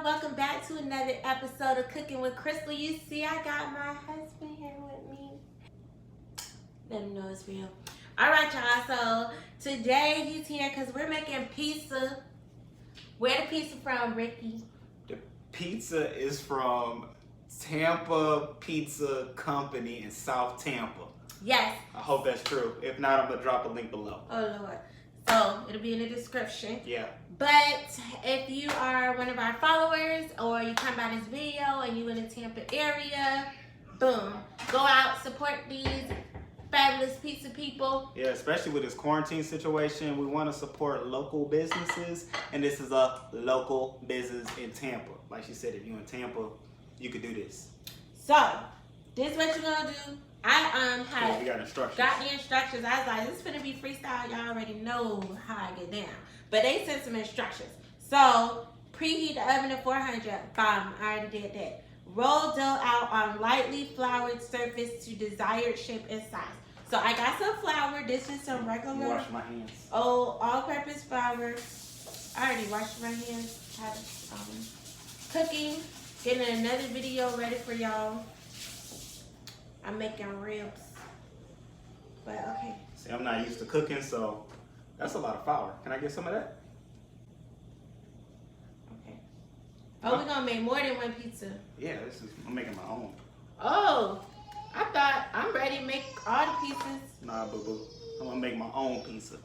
welcome back to another episode of Cooking with Chrystle. You see, I got my husband here with me. Let him know it's real. All right, y'all. So today he's here because we're making pizza. Where the pizza from, Ricky? The pizza is from Tampa Pizza Company in South Tampa. Yes. I hope that's true. If not, I'm gonna drop a link below. Oh Lord. So it'll be in the description. Yeah. But if you are one of our followers or you come by this video and you in the Tampa area, boom, go out, support these fabulous pizza people. Yeah, especially with this quarantine situation, we want to support local businesses, and this is a local business in Tampa. Like she said, if you're in Tampa, you could do this. So this is what you're gonna do. We got instructions. Got the instructions. I was like, this is gonna be freestyle. Y'all already know how I get down. But they sent some instructions. So preheat the oven to 400. Bam, I already did that. Roll dough out on lightly floured surface to desired shape and size. So I got some flour. This is some regular. Wash my hands. Oh, all-purpose flour. I already washed my hands. Had cooking. Getting another video ready for y'all. I'm making ribs. But okay. See, I'm not used to cooking, so that's a lot of flour. Can I get some of that? Okay. Oh, we're gonna make more than one pizza. Yeah, I'm making my own. Oh, I thought I'm ready to make all the pieces. Nah, boo-boo. I'm gonna make my own pizza.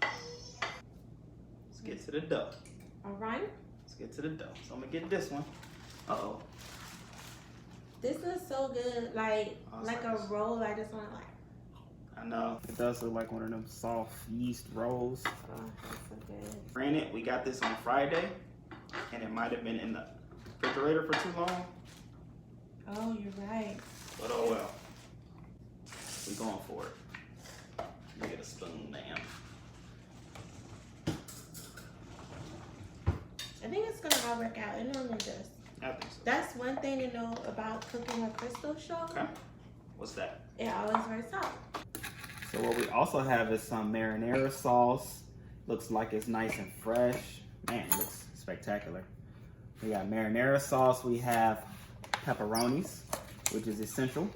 Let's get to the dough. All right. Let's get to the dough. So I'm gonna get this one. Uh-oh. This looks so good, like a roll. I just want to I know. It does look like one of them soft yeast rolls. Oh, that's so good. Granted, we got this on Friday, and it might have been in the refrigerator for too long. Oh, you're right. But oh well. We're going for it. Let me get a spoon, man. I think it's going to all work out. It normally does. I think so. That's one thing to know about Cooking with Chrystle show. Okay. What's that? It always works out. So what we also have is some marinara sauce. Looks like it's nice and fresh. Man, it looks spectacular. We got marinara sauce. We have pepperonis, which is essential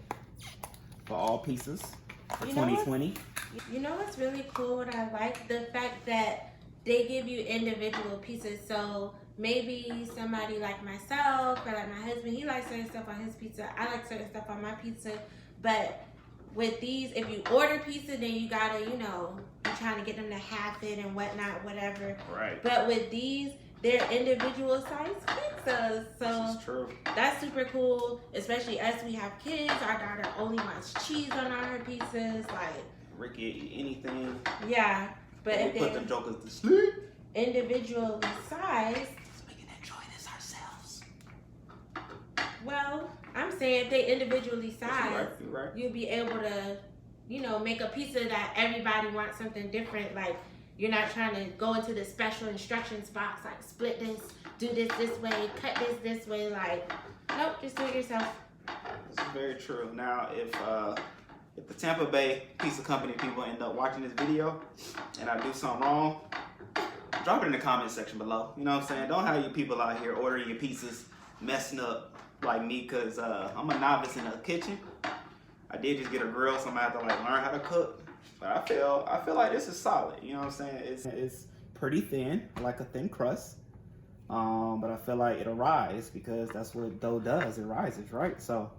for all pizzas for 2020. You know what's really cool? What I like? The fact that they give you individual pieces. So maybe somebody like myself or like my husband, he likes certain stuff on his pizza. I like certain stuff on my pizza. But with these, if you order pizza, then you gotta, you're trying to get them to half it and whatnot, whatever. Right. But with these, they're individual size pizzas. So this is true. That's super cool. Especially us, we have kids. Our daughter only wants cheese on all her pizzas. Like Ricky eat anything. Yeah. But if we put they them jokers to sleep. Individually sized, so we can enjoy this ourselves. well, I'm saying if they individually sized, You're right. you'll be able to, make a pizza that everybody wants something different. Like you're not trying to go into the special instructions box, like split this, do this way, cut this way. Like, nope, just do it yourself. This is very true. Now, if the Tampa Bay Pizza Company people end up watching this video and I do something wrong, drop it in the comment section below. You know what I'm saying? Don't have you people out here ordering your pizzas messing up like me, because I'm a novice in the kitchen. I did just get a grill, so I'm gonna have to learn how to cook. But I feel like this is solid. You know what I'm saying? It's pretty thin, like a thin crust. But I feel like it'll rise because that's what dough does. It rises, right? So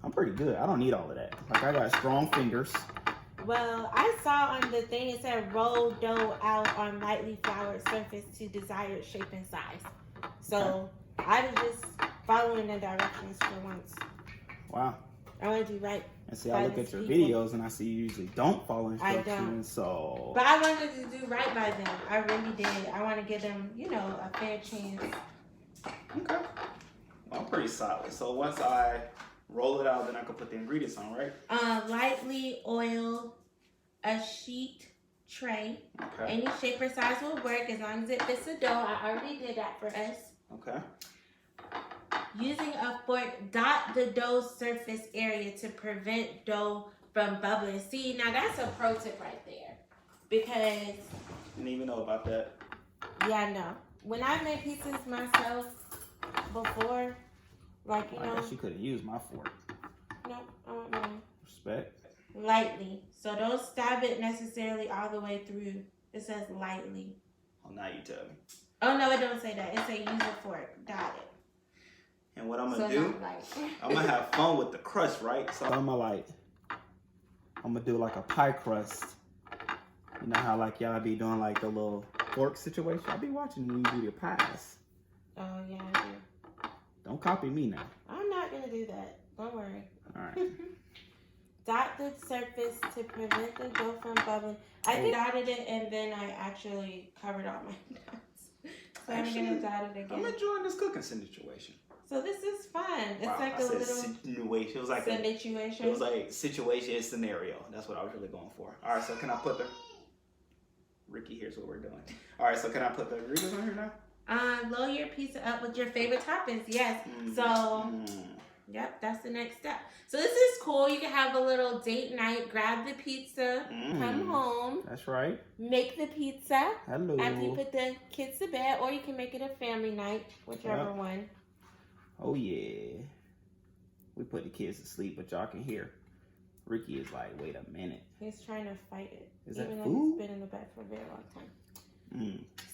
I'm pretty good. I don't need all of that. Like, I got strong fingers. Well, I saw on the thing it said roll dough out on lightly floured surface to desired shape and size. So I was just following the directions for once. Wow. I want to do right. And see, I look at your videos and I see you usually don't follow instructions. I don't. So. But I wanted to do right by them. I really did. I want to give them, a fair chance. Okay. Well, I'm pretty solid. So once I roll it out, then I can put the ingredients on, right? Lightly oil a sheet tray. Okay. Any shape or size will work as long as it fits the dough. I already did that for us. Okay. Using a fork, dot the dough surface area to prevent dough from bubbling. See, now that's a pro tip right there. Because Didn't even know about that. yeah, no. When I make pizzas myself, before. Like, you I know. guess you could have used my fork. No, I don't know. Respect. Lightly. So don't stab it necessarily all the way through. It says lightly. Oh, now you tell me. Oh, no, it don't say that. It say use a fork. Got it. And what I'm going to do, I'm going to have fun with the crust, right? So I'm going to do like a pie crust. You know how like y'all be doing like the little fork situation? I be watching when you do your pies. Oh, yeah, I do. Don't copy me now. I'm not going to do that. Don't worry. All right. Dot the surface to prevent the dough from bubbling. I dotted it and then I actually covered all my dots. So I'm going to dot it again. I'm enjoying this cooking situation. So this is fun. It's like a little situation. It was like situation. It was like situation and scenario. That's what I was really going for. All right, so can I put the Ricky? Here's what we're doing. All right, so can I put the ingredients on here now? Load your pizza up with your favorite toppings. Yes. So, yep, that's the next step. So this is cool. You can have a little date night. Grab the pizza. Come home. That's right. Make the pizza. Hello. After you put the kids to bed, or you can make it a family night, whichever one. Oh yeah. We put the kids to sleep, but y'all can hear Ricky is like, wait a minute. He's trying to fight it. Is even that though food? he's been in the bed for a very long time.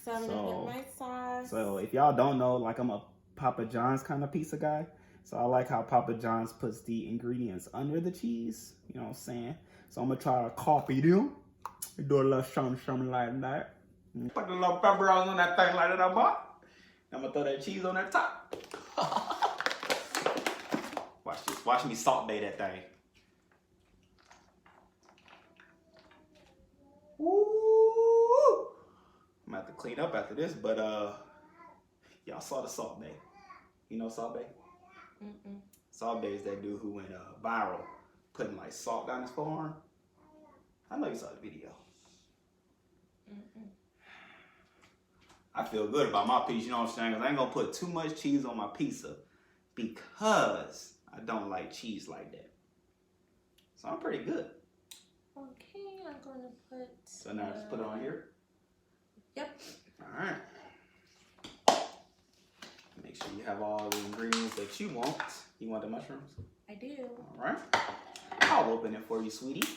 So I'm gonna put my sauce. So if y'all don't know, like I'm a Papa John's kind of pizza guy. So I like how Papa John's puts the ingredients under the cheese. You know what I'm saying? So I'm gonna try to copy them. Do a little something like that. Put a little pepperoni on that thing like that I bought. I'm gonna throw that cheese on that top. Watch this. Watch me salt bay that thing. Woo! I'm gonna have to clean up after this, but y'all saw the Salt Bay. You know Salt Bay? Salt Bay is that dude who went viral, putting like salt down his forearm. I know you saw the video. I feel good about my pizza, you know what I'm saying? Because I ain't gonna put too much cheese on my pizza because I don't like cheese like that. So I'm pretty good. Okay, I'm gonna put. So now just put it on here. Yep. All right. Make sure you have all the ingredients that you want. You want the mushrooms? I do. All right. I'll open it for you, sweetie.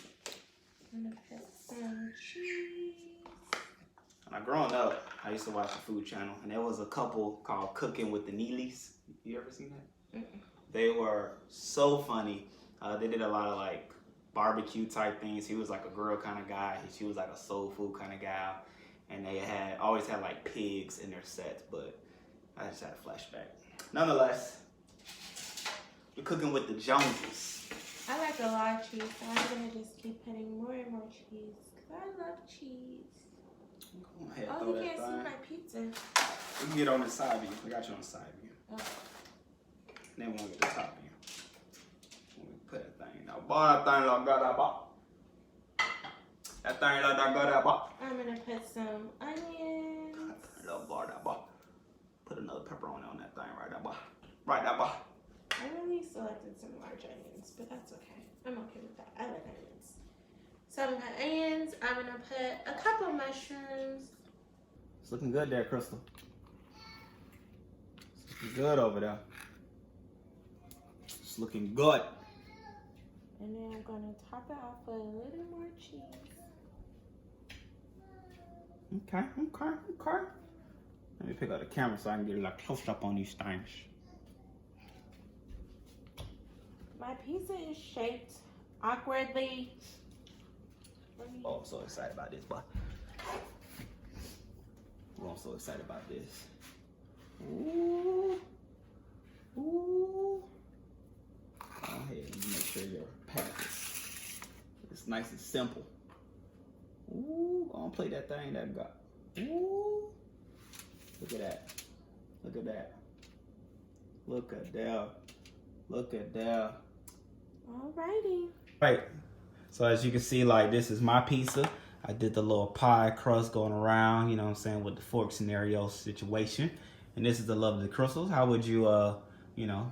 I'm gonna put some cheese. When I growing up, I used to watch the Food Channel, and there was a couple called Cooking with the Neelys. You ever seen that? They were so funny. They did a lot of like barbecue type things. He was like a grill kind of guy. She was like a soul food kind of guy. And they always had like pigs in their sets, but I just had a flashback. Nonetheless, we're cooking with the Joneses. I like a lot of cheese, so I'm gonna just keep putting more and more cheese because I love cheese. Go ahead, oh, you can't see my pizza. We can get on the side view. We got you on the side view. Oh. Then we'll get the top view. We put that thing. Now, boy, that thing like got that box. That thing like that got that box. I'm gonna put some onions. Little bar that box. Put another pepperoni on that thing right there, boy. Right there, boy. I really selected some large onions, but that's okay. I'm okay with that. I like onions. So I'm gonna put onions. I'm gonna put a couple mushrooms. It's looking good there, Chrystle. It's looking good over there. It's looking good. And then I'm gonna top it off with a little more cheese. Okay. Let me pick up the camera so I can get a little close up on these things. My pizza is shaped awkwardly. Oh, I'm so excited about this, boy. Oh, I'm so excited about this. Ooh. Ooh. Go ahead and make sure your package is nice and simple. Ooh, I don't play that thing that got. Ooh. Look at that. Look at that. Look at that. Look at that. Alrighty. Right. So as you can see, like this is my pizza. I did the little pie crust going around, you know what I'm saying, with the fork scenario situation. And this is the lovely Chrystle. How would you,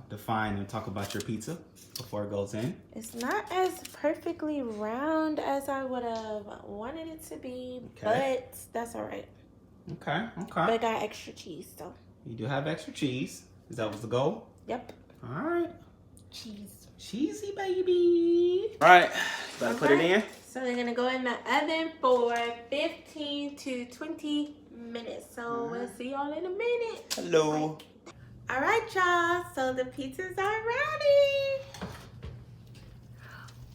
define and talk about your pizza before it goes in? It's not as perfectly round as I would have wanted it to be, but that's all right. Okay. But I got extra cheese, though. You do have extra cheese. Is that what's the goal? Yep. All right. Cheese. Cheesy, baby. All right. Gotta put it in. So they're gonna go in the oven for 15 to 20 minutes. So we'll see y'all in a minute. Hello. All right, y'all. So the pizzas are ready.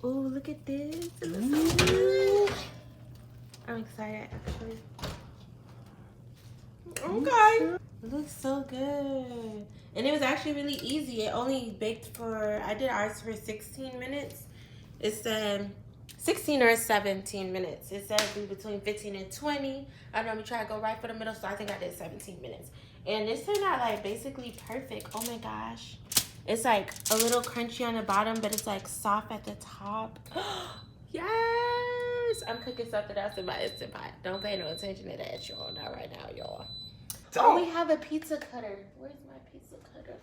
Oh, look at this. It looks so good. I'm excited, actually. Okay. It looks so good. And it was actually really easy. It only baked for, I did ours for 16 minutes. It said 16 or 17 minutes. It said be between 15 and 20. I normally try to go right for the middle, so I think I did 17 minutes. And this turned out like basically perfect. Oh my gosh. It's like a little crunchy on the bottom, but it's like soft at the top. Yes! I'm cooking something else in my Instant Pot. Don't pay no attention to that, y'all. Not right now, y'all. Oh, we have a pizza cutter. Where's my pizza cutter?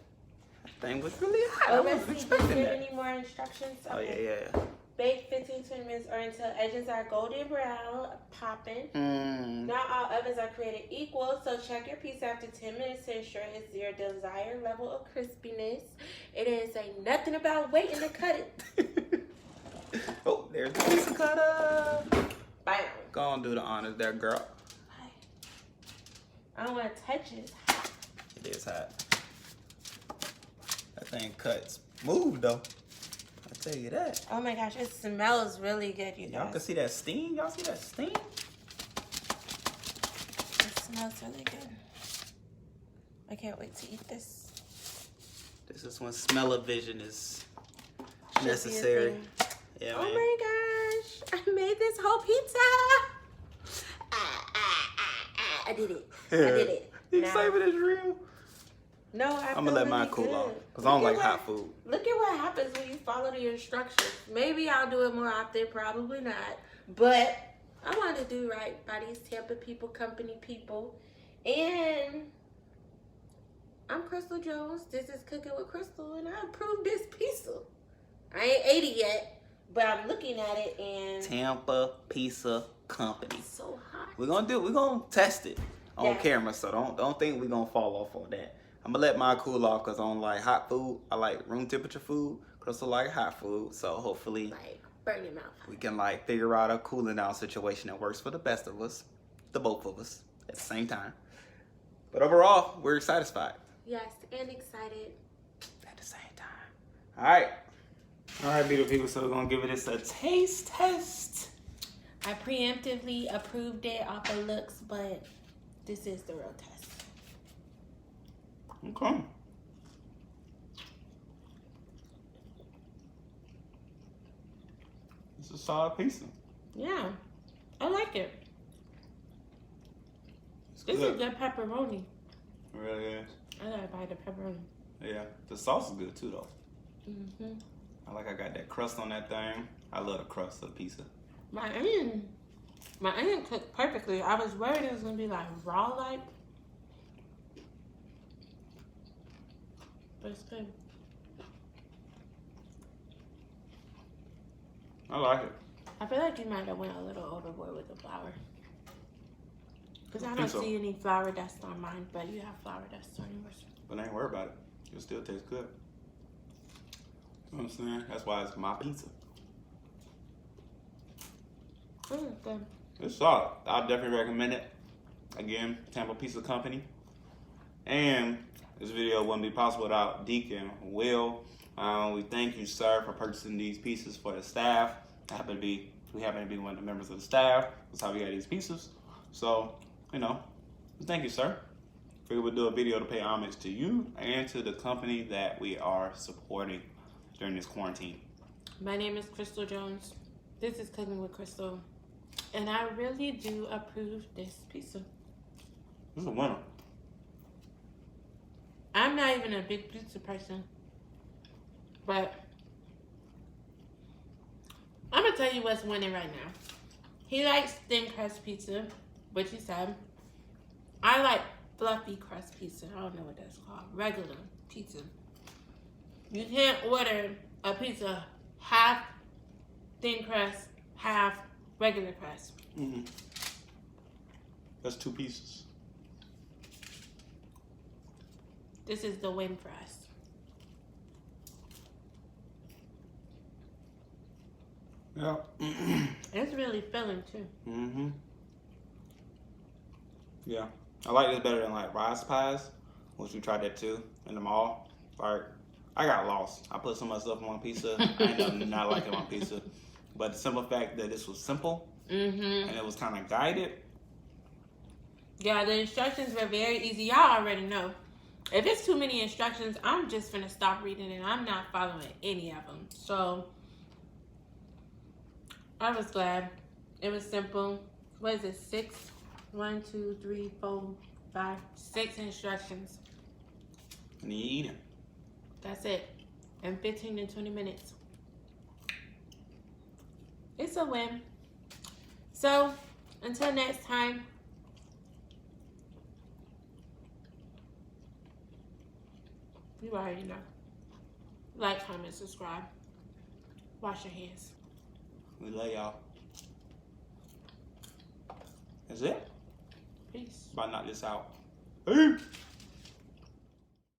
That thing was really hot. Oh, I let's wasn't see. expecting Did you that. give any more instructions? Oh, Okay. yeah. Bake 15 to 20 minutes or until edges are golden brown, popping. Not all ovens are created equal, so check your pizza after 10 minutes to ensure it's your desired level of crispiness. It didn't say nothing about waiting to cut it. Oh, there's the pizza cutter. Bam. Go on, do the honors there, girl. I don't want to touch it. It is hot. That thing cuts. Move, though. I'll tell you that. Oh my gosh, it smells really good, you Y'all guys. can see that steam? Y'all see that steam? It smells really good. I can't wait to eat this. This is when smell-o-vision is Should be a necessary. thing. Yeah, Oh man. my gosh, I made this whole pizza. I did it. I did it. The Now- excitement is real. No, I'm gonna let mine cool off because I don't like hot food. Look at what happens when you follow the instructions. Maybe I'll do it more often, probably not. But I want to do right by these Tampa people, company people. And I'm Chrystle Jones. This is Cooking with Chrystle, and I approved this pizza. I ain't ate it yet, but I'm looking at it and Tampa Pizza Company. it's so hot. We're gonna test it on Yeah. camera, so don't think we're gonna fall off on that. I'm gonna let mine cool off because I don't like hot food. I like room temperature food. Crystal like hot food, so hopefully Like, burn your mouth. we can like figure out a cooling down situation that works for the best of us, the both of us at the same time. But overall, we're satisfied Yes, and excited. at the same time. All right, beautiful people. So we're gonna give this a taste test. I preemptively approved it off of looks, but this is the real test. Okay. It's a solid pizza. Yeah, I like it. It's This good. is good pepperoni. It really is. I gotta buy the pepperoni. Yeah, the sauce is good too, though. Mm-hmm. I got that crust on that thing. I love the crust of the pizza. My onion cooked perfectly. I was worried it was gonna be like raw like. But it's good. I like it. I feel like you might have went a little overboard with the flour. Because I think don't so. see any flour dust on mine, but you have flour dust on yours. But I ain't worried about it. It still tastes good. You know what I'm saying? That's why it's my pizza. Good. It's solid. I definitely recommend it. Again, Tampa Pizza Company. And this video wouldn't be possible without Deacon Will. We thank you, sir, for purchasing these pieces for the staff. We happen to be one of the members of the staff. That's how we got these pieces. So, thank you, sir. Figured we'd do a video to pay homage to you and to the company that we are supporting during this quarantine. My name is Chrystle Jones. This is Cooking with Chrystle. And I really do approve this pizza. This is a winner. I'm not even a big pizza person. But I'm going to tell you what's winning right now. He likes thin crust pizza, which he said. I like fluffy crust pizza. I don't know what that's called. Regular pizza. You can't order a pizza half thin crust, half regular crust. Mm-hmm. That's two pieces. This is the win for us. Yeah. It's really filling too. Mm-hmm. Yeah. I like this better than like rice pies, which we tried that too in the mall. Like, I got lost. I put so much stuff on my pizza. I ended up not liking my pizza. But the simple fact that this was simple and it was kind of guided. Yeah, the instructions were very easy. Y'all already know. If it's too many instructions, I'm just gonna stop reading and I'm not following any of them. So I was glad. It was simple. What is it? 6? 1, 2, 3, 4, 5, 6 instructions. And you eat it. That's it. In 15 to 20 minutes. It's a win. So until next time. You already know. Like, comment, subscribe. Wash your hands. We love y'all. That's it. Peace. About to knock this out. Peace.